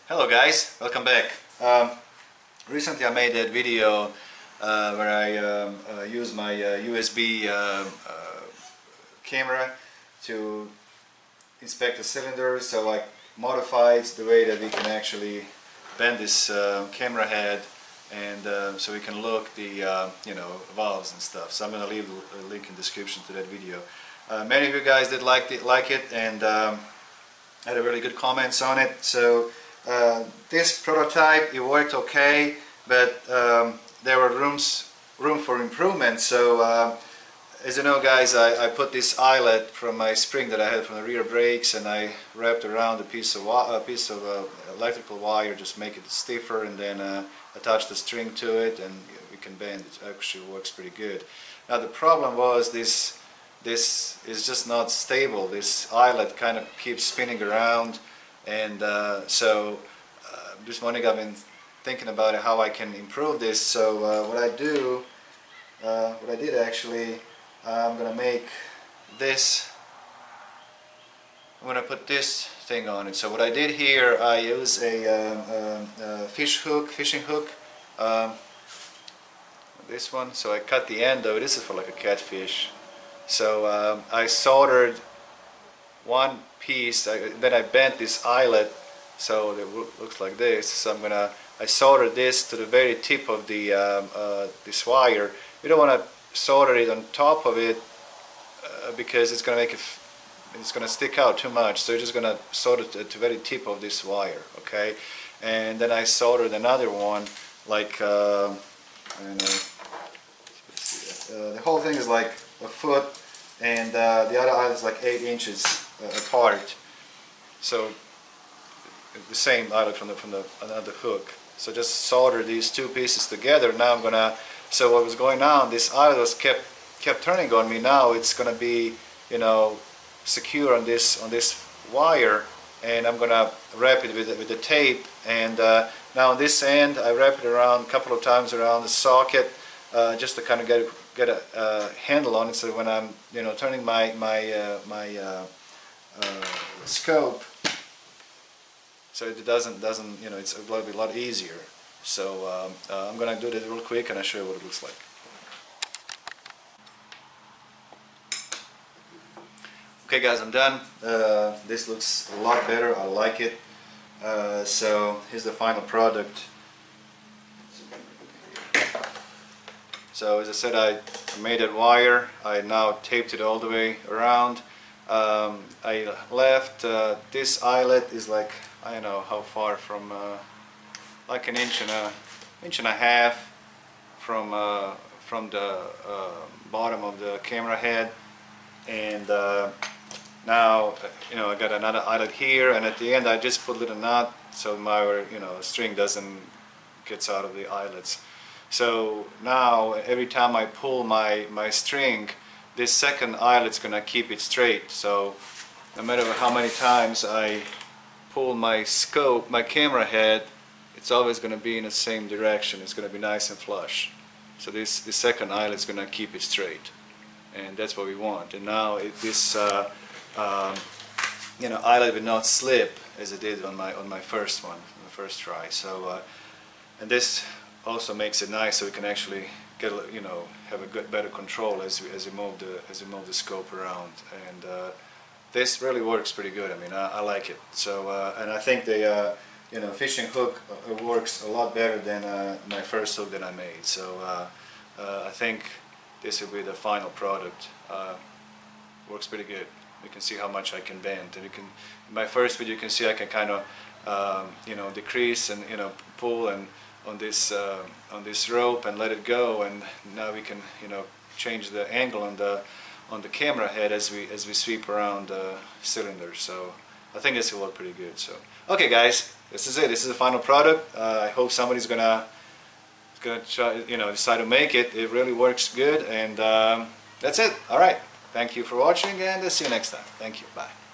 Hello guys, welcome back. Recently I made that video where I use my USB camera to inspect the cylinder, so I modified the way that we can actually bend this camera head, and so we can look the valves and stuff. So I'm going to leave a link in the description to that video. Many of you guys did like it and had a really good comments on it. So this prototype, it worked okay, but there were room for improvement. So as you know guys, I put this eyelet from my spring that I had from the rear brakes, and I wrapped around a piece of electrical wire, just make it stiffer, and then attach the string to it, and we can bend it. It actually works pretty good. Now the problem was this is just not stable. This eyelet kind of keeps spinning around, and so this morning I've been thinking about it, how I can improve this. So what I did actually, I'm gonna make this. I'm gonna put this thing on it. So what I did here, I use a fishing hook. This one. So I cut the end of it. This is for like a catfish. So I soldered one piece, then I bent this eyelet so it looks like this. So I soldered this to the very tip of the this wire. You don't want to solder it on top of it because it's going to stick out too much. So you're just going to solder it to the very tip of this wire, okay? And then I soldered another one, like I don't know. The whole thing is like a foot, and the other eyelet is like 8 inches apart. So the same eyelet from another hook. So just solder these two pieces together. Now I'm gonna. So what was going on? This eyelet was kept turning on me. Now it's gonna be, secure on this wire, and I'm gonna wrap it with the tape. And now on this end, I wrap it around a couple of times around the socket, just to kind of get a handle on it. So when I'm turning my scope, so it doesn't it's a lot easier. So I'm gonna do this real quick and I'll show you what it looks like. Okay guys, I'm done. This looks a lot better. I like it. So here's the final product. So as I said, I made that wire. I now taped it all the way around. I left this eyelet is like, I don't know how far from, like an inch and a half from the bottom of the camera head. And now I got another eyelet here, and at the end I just put a little knot so my string doesn't gets out of the eyelets. So now every time I pull my string, this second eyelet's gonna keep it straight. So no matter how many times I pull my camera head, it's always gonna be in the same direction. It's gonna be nice and flush. So this second eyelet's gonna keep it straight, and that's what we want. And now this eyelet will not slip as it did on my first one, on the first try. So and this also makes it nice, so we can actually get have a better control as we move the scope around. And this really works pretty good. I mean, I like it. So and I think the fishing hook works a lot better than my first hook that I made. So I think this will be the final product. Works pretty good. You can see how much I can bend, and in my first video you can see I can kind of decrease and pull and on this rope and let it go, and now we can change the angle on the camera head as we sweep around the cylinder. So I think this will work pretty good. So okay guys, this is it. This is the final product. I hope somebody's gonna try, decide to make it. It really works good, and that's it. All right, thank you for watching, and see you next time. Thank you. Bye.